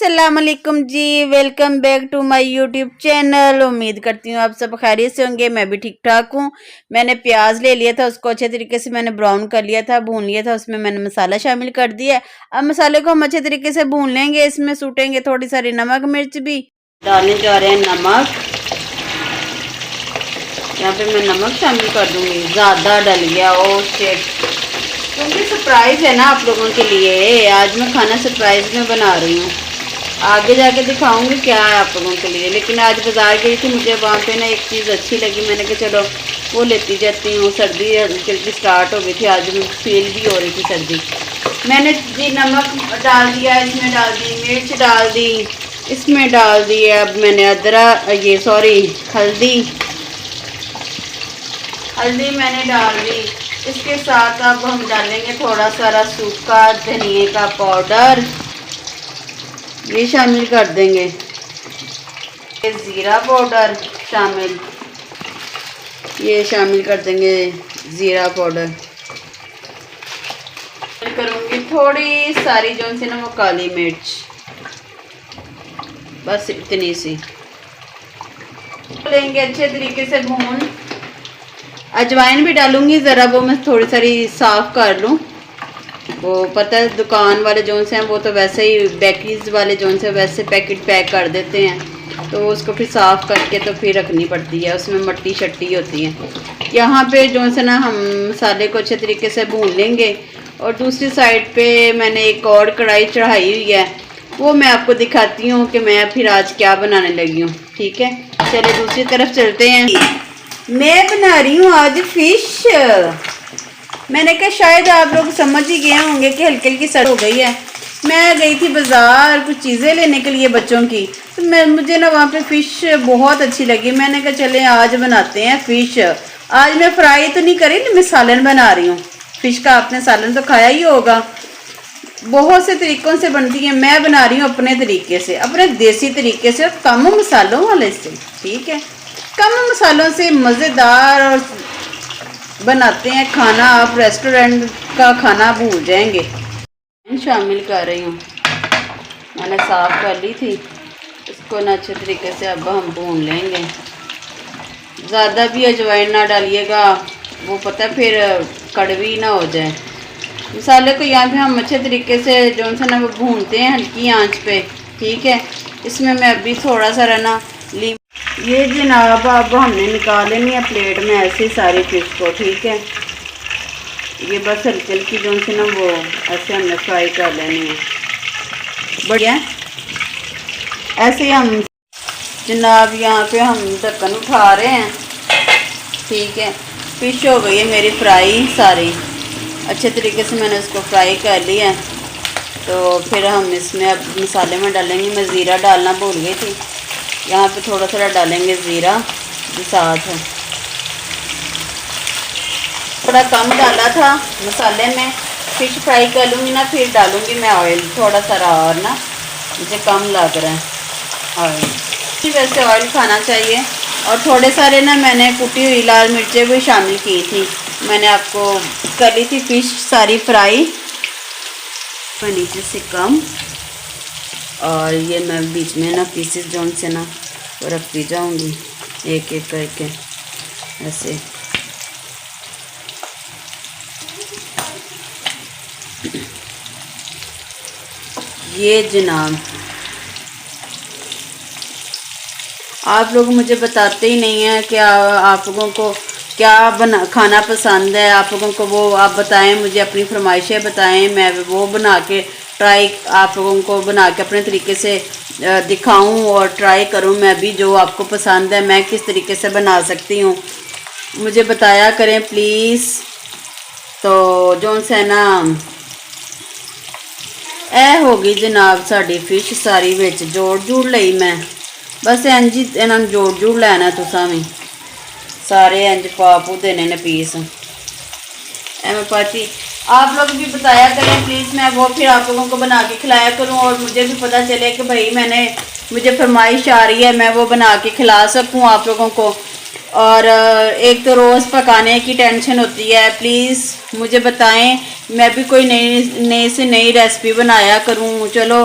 अस्सलाम वालेकुम जी, welcome back to my YouTube channel. उम्मीद करती हूँ आप सब खैरियत से होंगे। मैं भी ठीक ठाक हूँ। मैंने प्याज ले लिया था, उसको अच्छे तरीके से मैंने ब्राउन कर लिया था, भून लिया था। उसमें मैंने मसाला शामिल कर दिया है। अब मसाले को हम अच्छे तरीके से भून लेंगे। इसमें सूटेंगे थोड़ी सारी नमक मिर्च भी। डालने जा रहे हैं नमक। यहाँ पे मैं नमक शामिल कर दूँगी, ज़्यादा डल गया। ओ शिट, क्योंकि सरप्राइज़ है ना आप लोगों के लिए। आज मैं खाना सरप्राइज़ में बना रही हूँ, आगे जाके दिखाऊंगी क्या है आप लोगों के लिए। लेकिन आज बाज़ार गई थी, मुझे वहाँ पे ना एक चीज़ अच्छी लगी। मैंने कहा चलो वो लेती जाती हूँ। सर्दी जल्दी स्टार्ट हो गई थी, आज में फील भी हो रही थी सर्दी। मैंने जी नमक डाल दिया, इसमें डाल दी मिर्च, डाल दी इसमें डाल दी। अब मैंने हल्दी मैंने डाल दी। इसके साथ अब हम डालेंगे थोड़ा सारा सूखा धनिए का पाउडर, ये शामिल कर देंगे। ज़ीरा पाउडर शामिल कर देंगे। ज़ीरा पाउडर करूँगी। थोड़ी सारी जो सी ना वो काली मिर्च, बस इतनी सी लेंगे अच्छे तरीके से भून। अजवाइन भी डालूंगी ज़रा, वो मैं थोड़ी सारी साफ़ कर लूँ। वो पता है दुकान वाले जो से हैं वो तो वैसे ही बेकरीज वाले जो से वैसे पैकेट पैक कर देते हैं, तो उसको फिर साफ़ करके तो फिर रखनी पड़ती है, उसमें मट्टी शट्टी होती है। यहाँ पे जो से ना हम मसाले को अच्छे तरीके से भून लेंगे। और दूसरी साइड पे मैंने एक और कढ़ाई चढ़ाई हुई है, वो मैं आपको दिखाती हूँ कि मैं फिर आज क्या बनाने लगी हूँ। ठीक है, चलिए दूसरी तरफ चलते हैं। मैं बना रही हूँ आज फिश। मैंने कहा शायद आप लोग समझ ही गए होंगे कि हल्की हल्की सर्द हो गई है। मैं गई थी बाज़ार कुछ चीज़ें लेने के लिए बच्चों की, तो मुझे ना वहाँ पे फ़िश बहुत अच्छी लगी। मैंने कहा चलें आज बनाते हैं फ़िश। आज मैं फ्राई तो नहीं करी, मैं सालन बना रही हूँ फ़िश का। आपने सालन तो खाया ही होगा, बहुत से तरीक़ों से बनती है। मैं बना रही हूँ अपने तरीके से, अपने देसी तरीके से, और कम मसालों वाले से। ठीक है, कम मसालों से मज़ेदार और बनाते हैं खाना, आप रेस्टोरेंट का खाना भूल जाएंगे। शामिल कर रही हूँ, मैंने साफ़ कर ली थी। इसको ना अच्छे तरीके से अब हम भून लेंगे। ज़्यादा भी अजवाइन ना डालिएगा, वो पता है फिर कड़वी ना हो जाए। मसाले को यहाँ पे हम अच्छे तरीके से जो सा ना वो भूनते हैं हल्की आंच पे। ठीक है, इसमें मैं अभी थोड़ा सा रहना ये जनाब अब हमने निकाल लेनी है प्लेट में ऐसे सारी फिश को। ठीक है, ये बस हल्की हल्की जो सी ना वो ऐसे हमने फ्राई कर लेनी है। बढ़िया, ऐसे हम जनाब यहाँ पे हम ढक्कन उठा रहे हैं। ठीक है, फिश हो गई है मेरी फ्राई सारी, अच्छे तरीके से मैंने उसको फ्राई कर लिया है। तो फिर हम इसमें अब मसाले में डालेंगे। मैं ज़ीरा डालना भूल गई थी, यहाँ पे थोड़ा थोड़ा डालेंगे ज़ीरा के साथ। थोड़ा कम डाला था मसाले में, फिश फ्राई कर लूँगी ना फिर डालूँगी मैं ऑयल थोड़ा सा, और ना मुझे कम लग रहा है ऑयल। वैसे ऑयल खाना चाहिए। और थोड़े सारे ना मैंने कुटी हुई लाल मिर्चें भी शामिल की थी। मैंने आपको कर ली थी फिश सारी फ्राई नीचे से कम। और ये मैं बीच में ना पीसेस जो से ना वो रखती जाऊंगी एक एक करके ऐसे। ये जनाब आप लोग मुझे बताते ही नहीं हैं कि आप लोगों को क्या खाना पसंद है। आप लोगों को वो आप बताएं, मुझे अपनी फरमाइशें बताएं, मैं वो बना के ट्राई आप लोगों को बना के अपने तरीके से दिखाऊं और ट्राई करूं। मैं भी जो आपको पसंद है मैं किस तरीके से बना सकती हूं मुझे बताया करें प्लीज़। तो जो से ना होगी जनाब साड़ी फिश सारी विच जोड़ लई मैं, बस इंज ही इन्होंने जोड़ लैना। तुसां भी सारे इंज पा पू देने ने पीस एवं पाती। आप लोग भी बताया करें प्लीज़, मैं वो फिर आप लोगों को बना के खिलाया करूं और मुझे भी पता चले कि भाई मुझे फरमाइश आ रही है, मैं वो बना के खिला सकूं आप लोगों को। और एक तो रोज़ पकाने की टेंशन होती है। प्लीज़ मुझे बताएं, मैं भी कोई नई से नई रेसिपी बनाया करूं। चलो